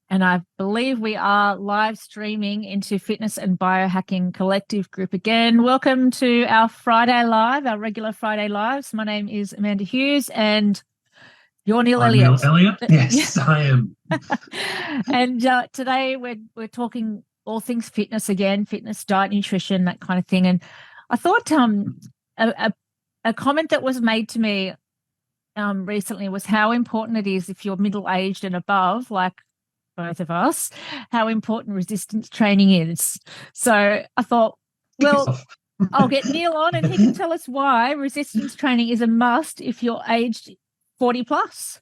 And I believe we are live streaming into Fitness and Biohacking Collective Group again. Welcome to our Friday Live, our regular Friday Lives. My name is Amanda Hughes and you're Neil I'm Elliott. Neil Elliott. Yes, I am. And today we're talking all things fitness again, fitness, diet, nutrition, that kind of thing. And I thought a comment that was made to me recently was how important it is if you're middle-aged and above, like both of us, how important resistance training is. So I thought, well, I'll get Neil on and he can tell us why resistance training is a must if you're aged 40 plus.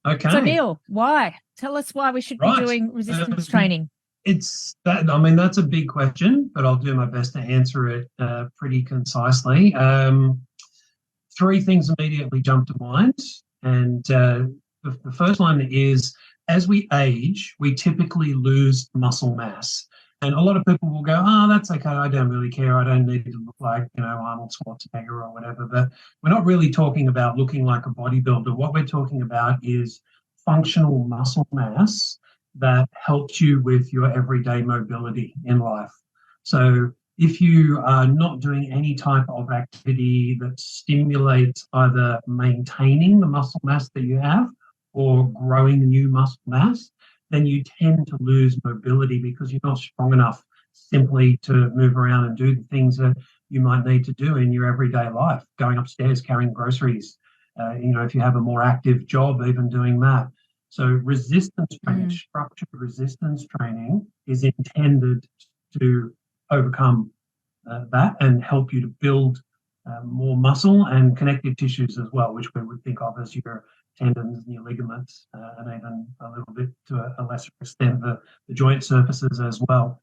Okay. So Neil, why? Tell us why we should be doing resistance training. It's that, I mean, that's a big question, but I'll do my best to answer it pretty concisely. Three things immediately jump to mind. And the first one is, as we age, we typically lose muscle mass. And a lot of people will go, oh, that's okay, I don't really care. I don't need to look like, Arnold Schwarzenegger or whatever. But we're not really talking about looking like a bodybuilder. What we're talking about is functional muscle mass that helps you with your everyday mobility in life. So if you are not doing any type of activity that stimulates either maintaining the muscle mass that you have or growing new muscle mass, then you tend to lose mobility because you're not strong enough simply to move around and do the things that you might need to do in your everyday life, going upstairs, carrying groceries, if you have a more active job, even doing that. So resistance training, structured resistance training is intended to overcome that and help you to build more muscle and connective tissues as well, which we would think of as your tendons and your ligaments, and even a little bit to a lesser extent the joint surfaces as well.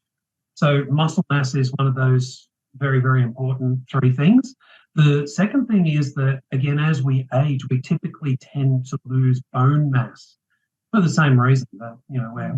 So muscle mass is one of those very, very important three things. The second thing is that, again, as we age, we typically tend to lose bone mass for the same reason that,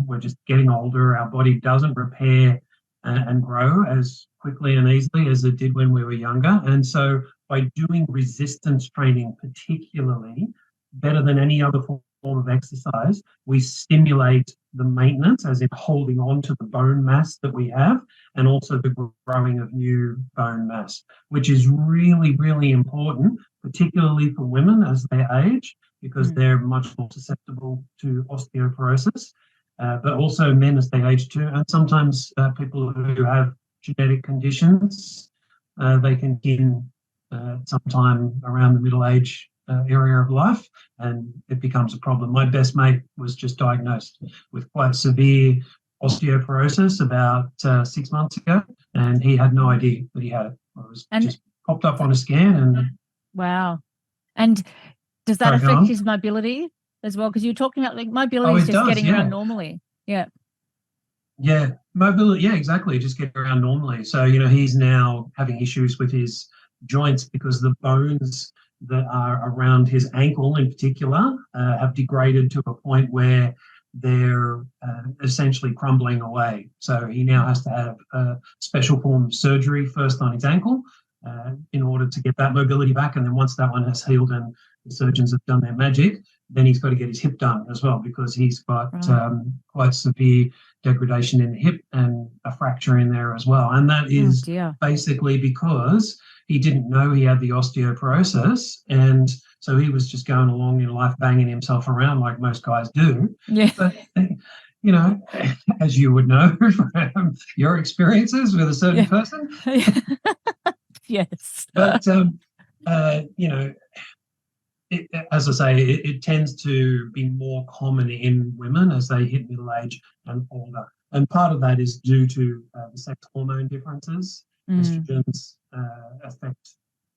we're just getting older, our body doesn't repair and grow as quickly and easily as it did when we were younger. And so by doing resistance training particularly, better than any other form of exercise, we stimulate the maintenance, as in holding on to the bone mass that we have, and also the growing of new bone mass, which is really, really important, particularly for women as they age, because they're much more susceptible to osteoporosis, but also men as they age too. And sometimes people who have genetic conditions, they can begin sometime around the middle age area of life, and it becomes a problem. My best mate was just diagnosed with quite severe osteoporosis about 6 months ago, and he had no idea that he had it. It was just popped up on a scan. And wow. And does that affect his mobility as well? Because you're talking about like mobility is just getting around normally. Yeah. Yeah, mobility. Yeah, exactly. Just getting around normally. So, he's now having issues with his joints because the bones that are around his ankle in particular have degraded to a point where they're essentially crumbling away. So he now has to have a special form of surgery first on his ankle in order to get that mobility back. And then once that one has healed and the surgeons have done their magic, then he's got to get his hip done as well, because he's got quite severe degradation in the hip and a fracture in there as well. And that is basically because he didn't know he had the osteoporosis, and so he was just going along in life banging himself around like most guys do. Yeah. But, as you would know from your experiences with a certain person. Yes. But, as I say, it tends to be more common in women as they hit middle age and older. And part of that is due to the sex hormone differences. Estrogens affect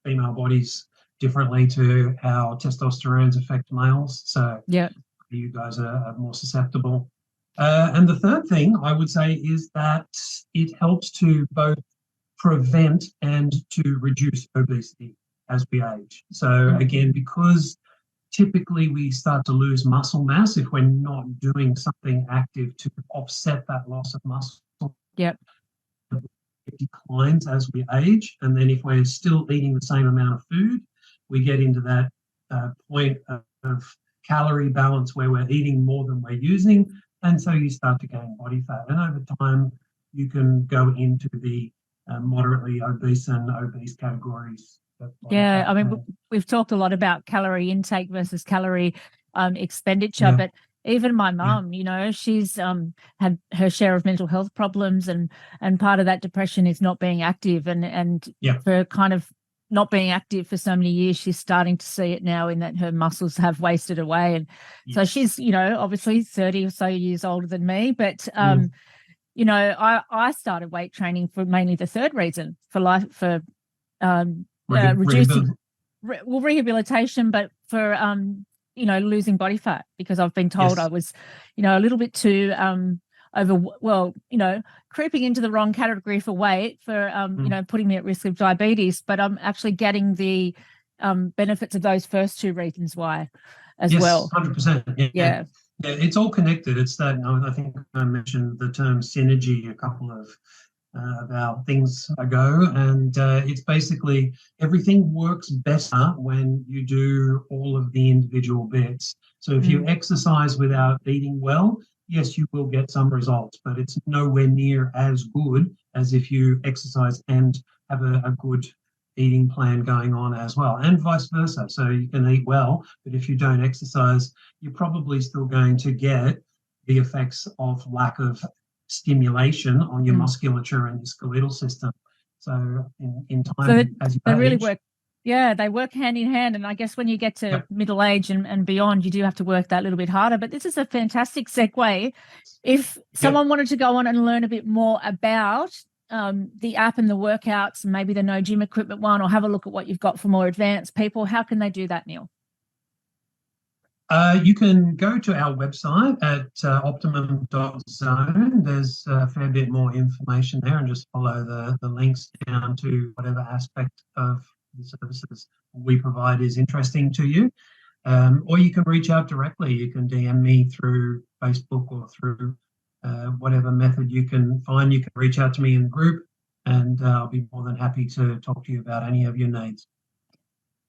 female bodies differently to how testosterones affect males. So you guys are more susceptible. And the third thing I would say is that it helps to both prevent and to reduce obesity as we age. So again, because typically we start to lose muscle mass if we're not doing something active to offset that loss of muscle. It declines as we age, and then if we're still eating the same amount of food, we get into that point of calorie balance where we're eating more than we're using, and so you start to gain body fat. And over time, you can go into the moderately obese and obese categories. Yeah, I mean, we've talked a lot about calorie intake versus calorie expenditure, but even my mum, you know, she's had her share of mental health problems, and part of that depression is not being active, and for kind of not being active for so many years, she's starting to see it now in that her muscles have wasted away. And so she's, you know, obviously 30 or so years older than me, but you know, I started weight training for mainly the third reason, for reducing rehabilitation, but for you know, losing body fat, because I've been told I was, you know, a little bit too you know, creeping into the wrong category for weight, for you know, putting me at risk of diabetes. But I'm actually getting the benefits of those first two reasons why as well. 100%. Yeah, it's all connected. It's that, I think I mentioned the term synergy a couple of about things ago, and it's basically everything works better when you do all of the individual bits. So if you exercise without eating well, yes, you will get some results, but it's nowhere near as good as if you exercise and have a good eating plan going on as well, and vice versa. So you can eat well, but if you don't exercise, you're probably still going to get the effects of lack of stimulation on your musculature and your skeletal system. So in time, as you age, really work. Yeah, they work hand in hand. And I guess when you get to middle age and beyond, you do have to work that little bit harder. But this is a fantastic segue. If someone wanted to go on and learn a bit more about the app and the workouts, and maybe the no gym equipment one, or have a look at what you've got for more advanced people, how can they do that, Neil? You can go to our website at optimum.zone. There's a fair bit more information there, and just follow the links down to whatever aspect of the services we provide is interesting to you. Or you can reach out directly. You can DM me through Facebook or through whatever method you can find. You can reach out to me in the group, and I'll be more than happy to talk to you about any of your needs.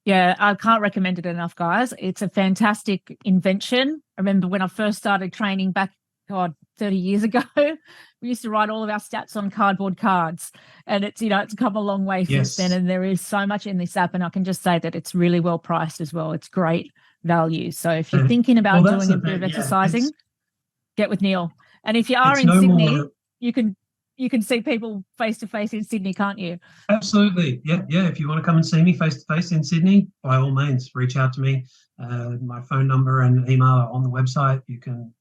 Yeah, I can't recommend it enough, guys. It's a fantastic invention. I remember when I first started training back, 30 years ago, we used to write all of our stats on cardboard cards, and it's, you know, it's come a long way since then. And there is so much in this app, and I can just say that it's really well priced as well. It's great value. So if you're thinking about doing a bit of exercising, get with Neil. And if you are in Sydney, you can see people face to face in Sydney, can't you? Absolutely. Yeah. If you want to come and see me face to face in Sydney, by all means, reach out to me. My phone number and email are on the website. You can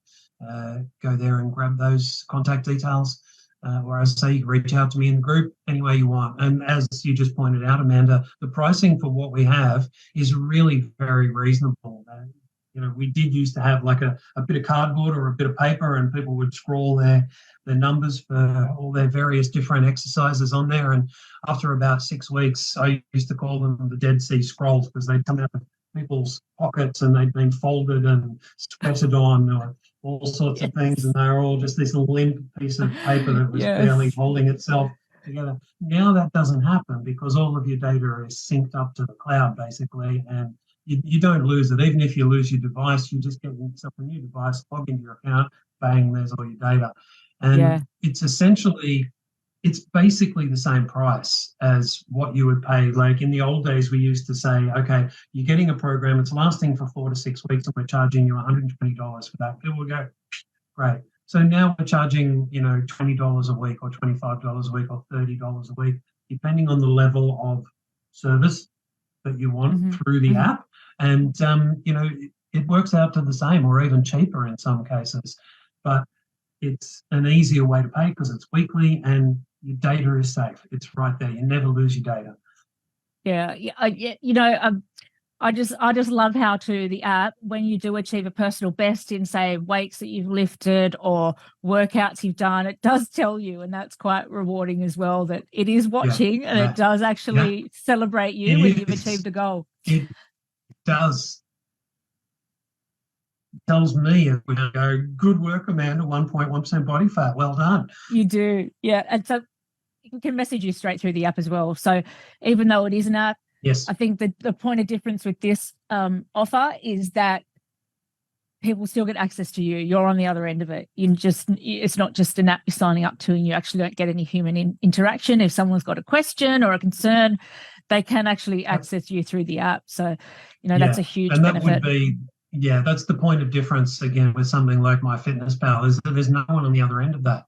go there and grab those contact details. Or as I say, you can reach out to me in the group any way you want. And as you just pointed out, Amanda, the pricing for what we have is really very reasonable. You know, we did used to have like a bit of cardboard or a bit of paper, and people would scroll their numbers for all their various different exercises on there. And after about 6 weeks, I used to call them the Dead Sea Scrolls, because they'd come out of people's pockets and they'd been folded and sweated on, or all sorts of things, and they were all just this limp piece of paper that was barely holding itself together. Now that doesn't happen, because all of your data is synced up to the cloud, basically, and you don't lose it. Even if you lose your device, you just get yourself a new device, log into your account, bang, there's all your data. And it's basically the same price as what you would pay. Like in the old days, we used to say, okay, you're getting a program, it's lasting for 4 to 6 weeks, and we're charging you $120 for that. People would go, great. So now we're charging, you know, $20 a week or $25 a week or $30 a week, depending on the level of service that you want through the app. And, you know, it works out to the same or even cheaper in some cases. But it's an easier way to pay because it's weekly and your data is safe. It's right there. You never lose your data. You know, I just love how the app, when you do achieve a personal best in, say, weights that you've lifted or workouts you've done, it does tell you, and that's quite rewarding as well, that it is watching and it does actually celebrate you when you've achieved a goal. It does. Tells me, if we go, good work, Amanda, 1.1% body fat, well done. You do, yeah. And so it can message you straight through the app as well. So even though it is an app, I think that the point of difference with this offer is that people still get access to you. You're on the other end of it. It's not just an app you're signing up to and you actually don't get any human interaction. If someone's got a question or a concern, they can actually access you through the app. So, that's a huge and that benefit. would be, that's the point of difference again with something like MyFitnessPal, is that there's no one on the other end of that.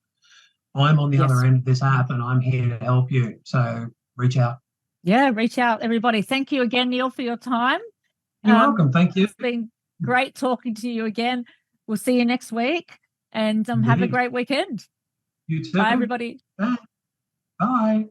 I'm on the other end of this app and I'm here to help you. So reach out. Yeah, reach out, everybody. Thank you again, Neil, for your time. You're welcome. Thank you. It's been great talking to you again. We'll see you next week, and have a great weekend. You too. Bye, everybody. Bye. Bye.